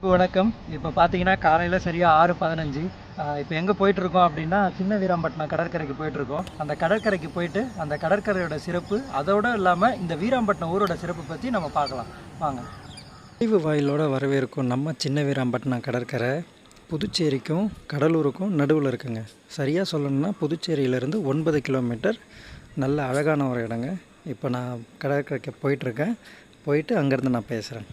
வணக்கம். இப்போ பார்த்தீங்கன்னா காலையில் சரியாக 6:15. இப்போ எங்கே போயிட்டுருக்கோம் அப்படின்னா சின்ன வீராம்பட்டினம் கடற்கரைக்கு போயிட்டுருக்கோம். அந்த கடற்கரைக்கு போயிட்டு அந்த கடற்கரையோட சிறப்பு அதோடு இல்லாமல் இந்த வீராம்பட்டினம் ஊரோட சிறப்பு பற்றி நம்ம பார்க்கலாம் வாங்க. நுழைவு வாயிலோட வரவேற்கும் நம்ம சின்ன வீராம்பட்டினம் கடற்கரை புதுச்சேரிக்கும் கடலூருக்கும் நடுவில் இருக்குங்க. சரியாக சொல்லணும்னா புதுச்சேரியிலேருந்து 9 கிலோமீட்டர். நல்ல அழகான ஒரு இடங்க. இப்போ நான் கடற்கரைக்கு போயிட்டுருக்கேன். போயிட்டு அங்கேருந்து நான் பேசுகிறேன்.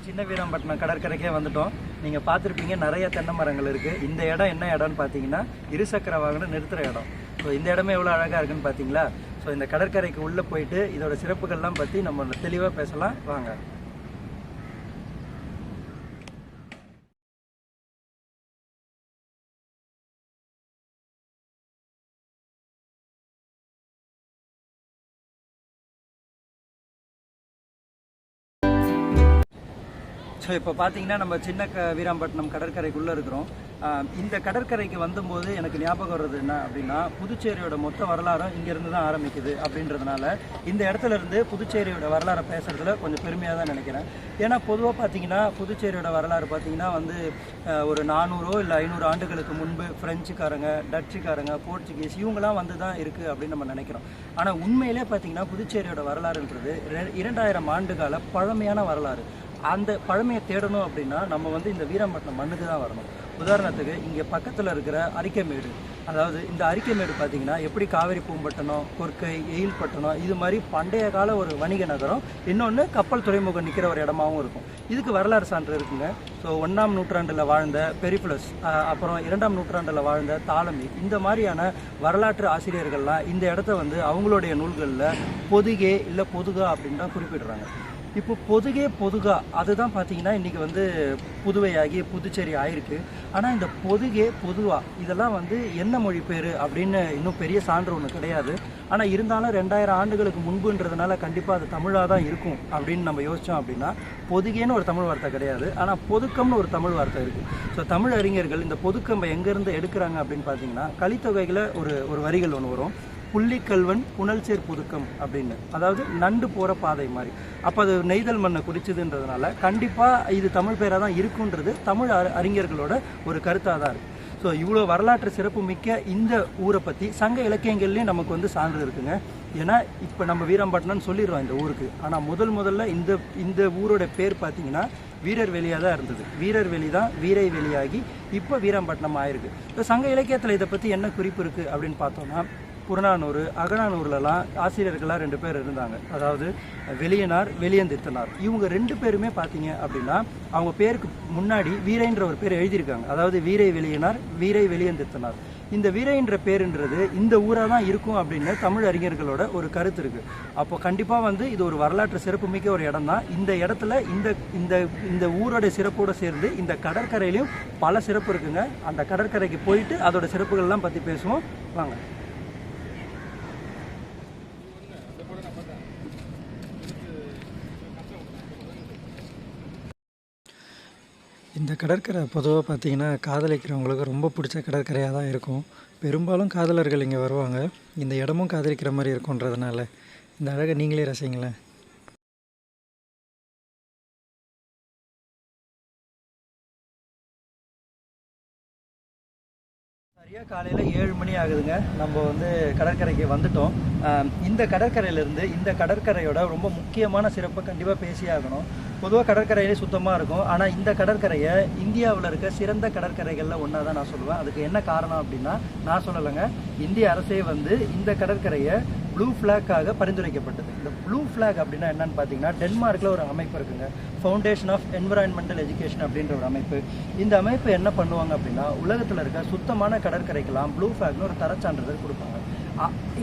சின்ன வீராம்பட்டினம் கடற்கரைக்கே வந்துட்டோம். நீங்கள் பார்த்துருப்பீங்க நிறைய தென்னை மரங்கள் இருக்குது. இந்த இடம் என்ன இடம்னு பார்த்தீங்கன்னா இருசக்கர வாகனம் நிறுத்துகிற இடம். ஸோ இந்த இடமே எவ்வளோ அழகாக இருக்குன்னு பார்த்தீங்களா. ஸோ இந்த கடற்கரைக்கு உள்ளே போயிட்டு இதோட சிறப்புகள்லாம் பற்றி நம்ம தெளிவாக பேசலாம் வாங்க. ஸோ இப்போ பார்த்தீங்கன்னா நம்ம சின்ன வீராம்பட்டினம் கடற்கரைக்குள்ளே இருக்கிறோம். இந்த கடற்கரைக்கு வந்தபோது எனக்கு ஞாபகம் வர்றது என்ன அப்படின்னா புதுச்சேரியோட மொத்த வரலாறும் இங்கேருந்து தான் ஆரம்பிக்குது அப்படின்றதுனால இந்த இடத்துல இருந்து புதுச்சேரியோட வரலாறை பேசுகிறதுல கொஞ்சம் பெருமையாக தான் நினைக்கிறேன். ஏன்னா பொதுவாக பார்த்தீங்கன்னா புதுச்சேரியோட வரலாறு பார்த்தீங்கன்னா ஒரு 400 இல்லை 500 ஆண்டுகளுக்கு முன்பு ஃப்ரெஞ்சுக்காரங்க, டச்சுக்காரங்க, போர்ச்சுகீஸ் இவங்களாம் வந்து தான் இருக்குது அப்படின்னு நம்ம நினைக்கிறோம். ஆனால் உண்மையிலே பார்த்தீங்கன்னா புதுச்சேரியோட வரலாறுன்றது 2000 ஆண்டுகால பழமையான வரலாறு. அந்த பழமையை தேடணும் அப்படின்னா நம்ம இந்த வீராம்பட்டினம் மண்ணுக்கு தான் வரணும். உதாரணத்துக்கு இங்கே பக்கத்தில் இருக்கிற அரிக்கைமேடு, அதாவது இந்த அரிக்கைமேடு பார்த்தீங்கன்னா எப்படி காவேரி பூம்பட்டினம், கொர்க்கை, எயில்பட்டினம் இது மாதிரி பண்டைய கால ஒரு வணிக நகரம், இன்னொன்று கப்பல் துறைமுகம் நிற்கிற ஒரு இடமாவும் இருக்கும். இதுக்கு வரலாறு சான்று இருக்குங்க. ஸோ 1ஆம் நூற்றாண்டில் வாழ்ந்த பெரிப்ளஸ், அப்புறம் 2ஆம் நூற்றாண்டில் வாழ்ந்த தாலமி, இந்த மாதிரியான வரலாற்று ஆசிரியர்கள்லாம் இந்த இடத்த அவங்களுடைய நூல்களில் பொதுகே இல்லை பொதுகா அப்படின்னு தான் குறிப்பிடுறாங்க. இப்போ பொதுகா அதுதான் பார்த்தீங்கன்னா இன்றைக்கி புதுவையாகி புதுச்சேரி ஆயிருக்கு. ஆனால் இந்த பொதுவா இதெல்லாம் என்ன மொழி பேர் அப்படின்னு இன்னும் பெரிய சான்று ஒன்று கிடையாது. ஆனால் இருந்தாலும் 2000 ஆண்டுகளுக்கு முன்புன்றதுனால கண்டிப்பாக அது தமிழாக தான் இருக்கும் அப்படின்னு நம்ம யோசித்தோம் அப்படின்னா பொதுகேன்னு ஒரு தமிழ் வார்த்தை கிடையாது. ஆனால் பொதுக்கம்னு ஒரு தமிழ் வார்த்தை இருக்குது. ஸோ தமிழ் அறிஞர்கள் இந்த பொதுக்கம்பை எங்கேருந்து எடுக்கிறாங்க அப்படின்னு பார்த்தீங்கன்னா கலித்தொகையில் ஒரு வரிகள் ஒன்று வரும், புள்ளிக்கல்வன் புனல்சேர் புதுக்கம் அப்படின்னு, அதாவது நண்டு போகிற பாதை மாதிரி. அப்போ அது நெய்தல் மண்ணை குறிச்சதுன்றதுனால கண்டிப்பாக இது தமிழ் பேராக தான் இருக்குன்றது தமிழ் அறிஞர்களோட ஒரு கருத்தாக தான் இருக்குது. ஸோ இவ்வளோ வரலாற்று சிறப்பு மிக்க இந்த ஊரை பற்றி சங்க இலக்கியங்கள்லேயும் நமக்கு சான்று இருக்குங்க. ஏன்னா இப்போ நம்ம வீராம்பட்டினம்னு சொல்லிடுறோம் இந்த ஊருக்கு. ஆனால் முதல்ல இந்த ஊரோட பேர் பார்த்தீங்கன்னா வீரர் வெளியாக தான் இருந்தது. வீரர் வெளி தான் வீரை வெளியாகி இப்போ வீராம்பட்டினம் ஆயிருக்கு. இப்போ சங்க இலக்கியத்தில் இதை பற்றி என்ன குறிப்பு இருக்குது அப்படின்னு பார்த்தோம்னா புறநானூறு, அகநானூர்லலாம் ஆசிரியர்களாக 2 பேர் இருந்தாங்க. அதாவது வெளியனார், வெளியந்தித்தனார். இவங்க 2 பேருமே பார்த்தீங்க அப்படின்னா அவங்க பேருக்கு முன்னாடி வீரைன்ற ஒரு பேர் எழுதியிருக்காங்க. அதாவது வீரை வெளியனார், வீரை வெளியந்தித்தனார். இந்த வீரைன்ற பேருன்றது இந்த ஊராக தான் இருக்கும் அப்படின்னு தமிழ் அறிஞர்களோட ஒரு கருத்து இருக்குது. அப்போ கண்டிப்பாக இது ஒரு வரலாற்று சிறப்பு மிக்க ஒரு இடம் தான். இந்த இடத்துல இந்த ஊரோட சிறப்போடு சேர்ந்து இந்த கடற்கரையிலையும் பல சிறப்பு இருக்குங்க. அந்த கடற்கரைக்கு போயிட்டு அதோட சிறப்புகள்லாம் பற்றி பேசுவோம் வாங்க. இந்த கடற்கரை பொதுவாக பார்த்திங்கன்னா காதலிக்கிறவங்களுக்கு ரொம்ப பிடிச்ச கடற்கரையாக தான் இருக்கும். பெரும்பாலும் காதலர்கள் இங்கே வருவாங்க. இந்த இடமும் காதலிக்கிற மாதிரி இருக்குன்றதுனால இந்த அழகை நீங்களே ரசிங்களேன். சரியாக காலையில் 7 மணி ஆகுதுங்க. நம்ம கடற்கரைக்கு வந்துட்டோம். இந்த கடற்கரையிலேருந்து இந்த கடற்கரையோட ரொம்ப முக்கியமான சிறப்பை கண்டிப்பாக பேசி ஆகணும். பொதுவாக கடற்கரையிலே சுத்தமாக இருக்கும். ஆனால் இந்த கடற்கரையை இந்தியாவில் இருக்க சிறந்த கடற்கரைகளில் ஒன்றா தான் நான் சொல்லுவேன். அதுக்கு என்ன காரணம் அப்படின்னா நான் சொல்லலைங்க, இந்திய அரசே இந்த கடற்கரையை ப்ளூ ஃப்ளாக்காக பரிந்துரைக்கப்பட்டது. இந்த ப்ளூ ஃப்ளாக் அப்படின்னா என்னன்னு பார்த்தீங்கன்னா டென்மார்க்கில் ஒரு அமைப்பு இருக்குங்க, ஃபவுண்டேஷன் ஆஃப் என்விரான்மெண்டல் எஜுகேஷன் அப்படின்ற ஒரு அமைப்பு. இந்த அமைப்பு என்ன பண்ணுவாங்க அப்படின்னா உலகத்தில் இருக்க சுத்தமான கடற்கரைக்கெல்லாம் ப்ளூ ஃப்ளாக்னு ஒரு தரச்சான்றிதழ் கொடுப்பாங்க.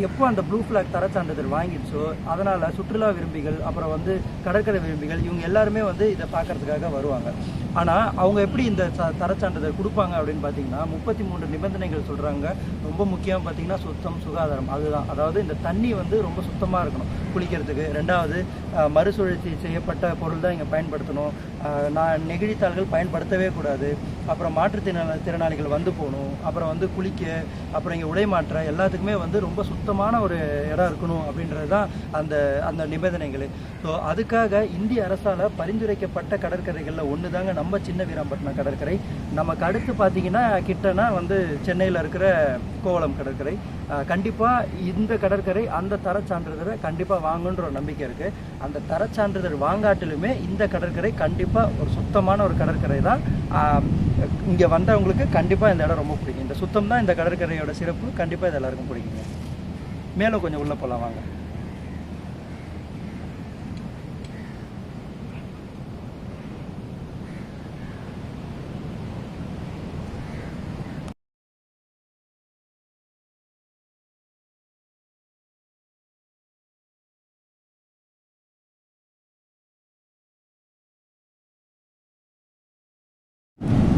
எப்போ அந்த ப்ளூ ஃப்ளாக் தர சான்றிதழ் வாங்கிடுச்சோ அதனால் சுற்றுலா விரும்பிகள் அப்புறம் வந்து கடற்கரை விரும்பிகள் இவங்க எல்லாருமே வந்து இதை பார்க்கறதுக்காக வருவாங்க. ஆனால் அவங்க எப்படி இந்த தரச்சான்றிதழ் கொடுப்பாங்க அப்படின்னு பார்த்தீங்கன்னா 33 நிபந்தனைகள் சொல்கிறாங்க. ரொம்ப முக்கியம் பார்த்தீங்கன்னா சுத்தம் சுகாதாரம் அதுதான். அதாவது இந்த தண்ணி வந்து ரொம்ப சுத்தமாக இருக்கணும் குளிக்கிறதுக்கு. ரெண்டாவது மறுசுழற்சி செய்யப்பட்ட பொருள் தான் இங்கே பயன்படுத்தணும். நான் நெகிழித்தாள்கள் பயன்படுத்தவே கூடாது. அப்புறம் மாற்றுத்திறனாளிகள் வந்து போகணும். அப்புறம் வந்து குளிக்க அப்புறம் இங்கே உடை மாற்ற எல்லாத்துக்குமே வந்து ரொம்ப சுத்தமான ஒரு இடம் இருக்கணும் அப்படின்றது தான் அந்த அந்த நிபந்தனைகள். ஸோ அதுக்காக இந்திய அரசால் பரிந்துரைக்கப்பட்ட கடற்கரைகளில் ஒன்று தாங்க நம்ம சின்ன வீராம்பட்டினம் கடற்கரை. நமக்கு அடுத்து பார்த்தீங்கன்னா கிட்டனா வந்து சென்னையில் இருக்கிற கோவளம் கடற்கரை. கண்டிப்பாக இந்த கடற்கரை அந்த தரச்சான்றிதழை கண்டிப்பாக வாங்குன்ற ஒரு நம்பிக்கை இருக்குது. அந்த தரச்சான்றிதழ் வாங்காட்டிலுமே இந்த கடற்கரை கண்டிப்பாக ஒரு சுத்தமான ஒரு கடற்கரை தான். இங்கே வந்தவங்களுக்கு கண்டிப்பாக இந்த இடம் ரொம்ப பிடிக்கும். இந்த சுத்தம் தான் இந்த கடற்கரையோட சிறப்பு. கண்டிப்பாக இது எல்லாருக்கும் பிடிக்குங்க. மேலும் கொஞ்சம் உள்ளே போகலாம் வாங்க.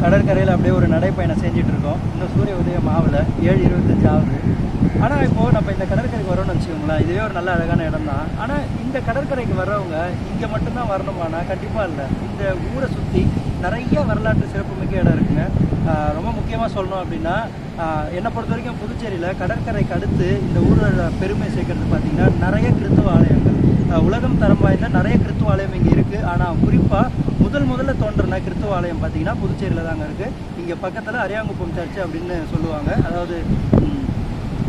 கடற்கரையில் அப்படியே ஒரு நடைப்பயணம் செஞ்சுட்டு இருக்கோம். இன்னும் சூரிய உதயம் ஆகலை, 7:25 ஆகுது. ஆனால் இப்போது நம்ம இந்த கடற்கரைக்கு வரோம்னு வச்சுக்கோங்களேன், இதுவே ஒரு நல்ல அழகான இடம் தான். ஆனால் இந்த கடற்கரைக்கு வர்றவங்க இங்கே மட்டும்தான் வரணுமானா கண்டிப்பாக இல்லை. இந்த ஊரை சுற்றி நிறைய வரலாற்று சிறப்புமிக்க இடம் இருக்குங்க. ரொம்ப முக்கியமாக சொல்லணும் அப்படின்னா என்னை பொறுத்த வரைக்கும் புதுச்சேரியில் கடற்கரைக்கு அடுத்து இந்த ஊரோட பெருமை சேர்க்கறது பார்த்திங்கன்னா நிறைய கிறித்துவ ஆலயங்கள், உலகம் தரம் வாய்ந்த நிறைய கிறித்துவ ஆலயம் இங்கே இருக்குது. ஆனால் குறிப்பாக முதல்ல தோன்றின கிறித்துவ ஆலயம் பார்த்தீங்கன்னா புதுச்சேரியில் தாங்க இருக்குது. இங்கே பக்கத்தில் அரியாங்குப்பம் சர்ச்சு அப்படின்னு சொல்லுவாங்க, அதாவது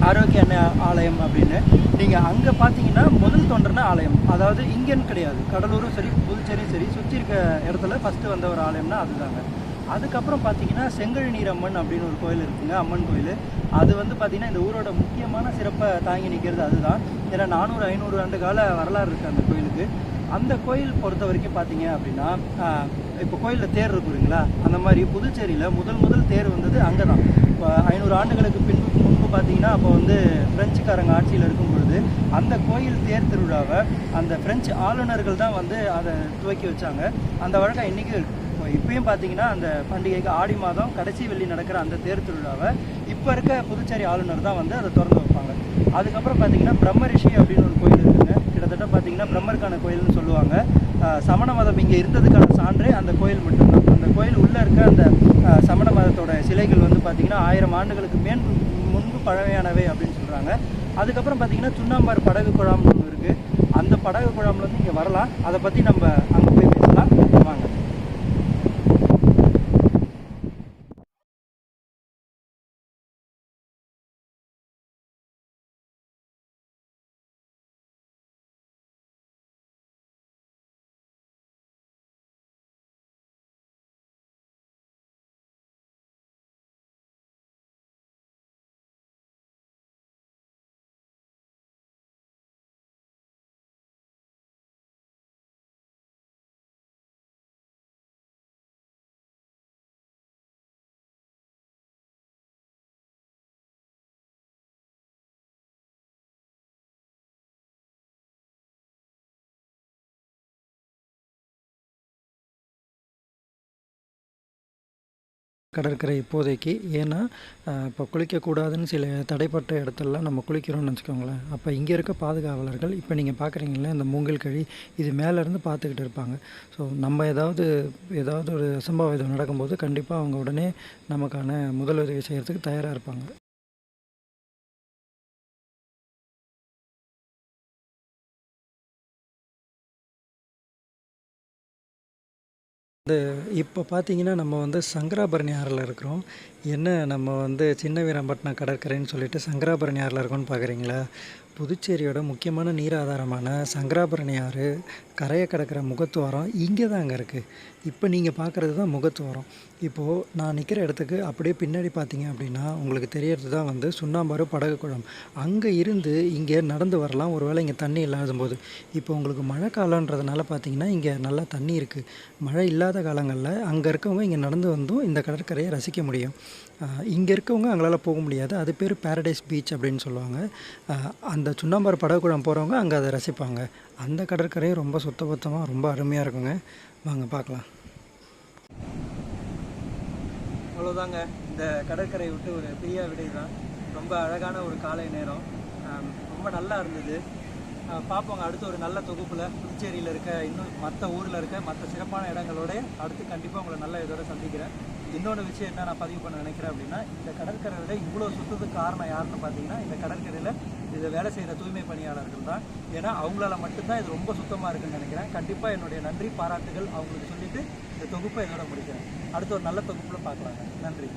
ஆரோக்கிய ஆலயம் அப்படின்னு. நீங்கள் அங்கே பார்த்தீங்கன்னா முதல் தோன்றின ஆலயம், அதாவது இங்கேன்னு கிடையாது, கடலூரும் சரி புதுச்சேரியும் சரி சுற்றி இருக்க இடத்துல ஃபஸ்ட்டு வந்த ஒரு ஆலயம்னா அதுதாங்க. அதுக்கப்புறம் பார்த்தீங்கன்னா செங்கழி நீரம்மன் அப்படின்னு ஒரு கோயில் இருக்குங்க, அம்மன் கோயில். அது வந்து பார்த்திங்கன்னா இந்த ஊரோட முக்கியமான சிறப்பை தாங்கி நிற்கிறது அதுதான். ஏன்னா 400-500 ஆண்டு கால வரலாறு இருக்குது அந்த கோயிலுக்கு. அந்த கோயில் பொறுத்த வரைக்கும் பார்த்தீங்க அப்படின்னா இப்போ கோயிலில் தேர் இருக்குதுங்களா, அந்த மாதிரி புதுச்சேரியில் முதல் தேர் வந்தது அங்கே தான். இப்போ 500 ஆண்டுகளுக்கு முன்பு பார்த்தீங்கன்னா அப்போ வந்து பிரெஞ்சுக்காரங்க ஆட்சியில் இருக்கும் பொழுது அந்த கோயில் தேர் திருவிழாவை அந்த பிரெஞ்சு ஆளுநர்கள் தான் வந்து அதை துவக்கி வச்சாங்க. அந்த வழக்கம் இன்றைக்கும் இருக்குது. இப்பயும் பார்த்தீங்கன்னா அந்த பண்டிகைக்கு ஆடி மாதம் கடைசி வெள்ளி நடக்கிற அந்த தேர் திருவிழாவை இப்போ இருக்க புதுச்சேரி ஆளுநர் தான் வந்து அதை திறந்து வைப்பாங்க. அதுக்கப்புறம் பார்த்தீங்கன்னா பிரம்ம ரிஷி அப்படின்னு ஒரு கோயில் இருக்குங்க. கிட்டத்தட்ட பார்த்தீங்கன்னா பிரம்மருக்கான கோயில்னு சொல்லுவாங்க. சமண மதம் இங்கே இருந்ததுக்கான சான்றே அந்த கோயில் மட்டும்தான். அந்த கோயில் உள்ளே இருக்க அந்த சமண மதத்தோட சிலைகள் வந்து பார்த்திங்கன்னா 1000 ஆண்டுகளுக்கு முன்பு பழமையானவை அப்படின்னு சொல்கிறாங்க. அதுக்கப்புறம் பார்த்திங்கன்னா சுண்ணாம்பார் படகு குழாம்னு ஒன்று இருக்குது. அந்த படகு குழாமில் வந்து இங்கே வரலாம். அதை பற்றி நம்ம அங்கே போய் பேசலாம் வாங்க. கடற்கரை இப்போதைக்கு. ஏன்னா இப்போ குளிக்கக்கூடாதுன்னு சில தடைப்பட்ட இடத்துலலாம் நம்ம குளிக்கிறோம்னு வச்சுக்கோங்களேன். அப்போ இங்கே இருக்க பாதுகாவலர்கள் இப்போ நீங்கள் பார்க்குறீங்களே இந்த மூங்கில் கழி இது மேலேருந்து பார்த்துக்கிட்டு இருப்பாங்க. ஸோ நம்ம ஏதாவது ஒரு அசம்பாவிதம் நடக்கும்போது கண்டிப்பாக அவங்க உடனே நமக்கான முதலுதவி செய்கிறதுக்கு தயாராக இருப்பாங்க. இப்போ பார்த்தீங்கன்னா நம்ம வந்து சங்கராபரணி ஆறில் இருக்கிறோம். என்ன நம்ம வந்து சின்ன வீராம்பட்டினம் கடற்கரைன்னு சொல்லிட்டு சங்கராபரணி ஆறில் இருக்கோம்னு பார்க்குறீங்களா? புதுச்சேரியோட முக்கியமான நீர் ஆதாரமான சங்கராபரணி ஆறு கரையை கடக்கிற முகத்துவாரம் இங்கே தான் அங்கே இருக்குது. இப்போ நீங்கள் பார்க்குறது தான் முகத்துவாரம். இப்போது நான் நிற்கிற இடத்துக்கு அப்படியே பின்னாடி பார்த்தீங்க அப்படின்னா உங்களுக்கு தெரியறது தான் வந்து சுண்ணாம்பாறு படகு குளம். அங்கே இருந்து இங்கே நடந்து வரலாம், ஒருவேளை இங்கே தண்ணி இல்லாத போது. இப்போ உங்களுக்கு மழை காலன்றதுனால பார்த்தீங்கன்னா இங்கே நல்லா தண்ணி இருக்குது. மழை இல்லாத காலங்களில் அங்கே இருக்கவங்க இங்கே நடந்து வந்தும் இந்த கடற்கரையை ரசிக்க முடியும். இங்கே இருக்கவங்க அங்களால் போக முடியாது. அது பேர் பேரடைஸ் பீச் அப்படின்னு சொல்லுவாங்க. அந்த சுண்ணாம்பாறு படகுக்குழாம் போகிறவங்க அங்கே அதை ரசிப்பாங்க. அந்த கடற்கரையும் ரொம்ப சுத்தபத்தமாக ரொம்ப அருமையாக இருக்குங்க. வாங்க பார்க்கலாம். அவ்வளோதாங்க, இந்த கடற்கரை விட்டு ஒரு பெரிய விடை தான். ரொம்ப அழகான ஒரு காலை நேரம், ரொம்ப நல்லா இருந்தது. பார்ப்போங்க அடுத்து ஒரு நல்ல தொகுப்பில் புதுச்சேரியில் இருக்க இன்னும் மற்ற ஊரில் இருக்க மற்ற சிறப்பான இடங்களோட அடுத்து கண்டிப்பாக உங்களை நல்ல இதோட சந்திக்கிறேன். இன்னொன்று விஷயம் என்ன நான் பதிவு பண்ண நினைக்கிறேன் அப்படின்னா, இந்த கடற்கரையில் இவ்வளோ சுத்தத்துக்கு காரணம் யாருன்னு பார்த்தீங்கன்னா இந்த கடற்கரையில் இதில் வேலை செய்கிற தூய்மை பணியாளர்கள் தான். ஏன்னா அவங்களால மட்டும்தான் இது ரொம்ப சுத்தமாக இருக்குன்னு நினைக்கிறேன். கண்டிப்பாக என்னுடைய நன்றி பாராட்டுகள் அவங்களுக்கு சொல்லிவிட்டு இந்த தொகுப்பை இதோட முடிக்கிறேன். அடுத்து ஒரு நல்ல தொகுப்பில் பார்க்கலாங்க. நன்றி.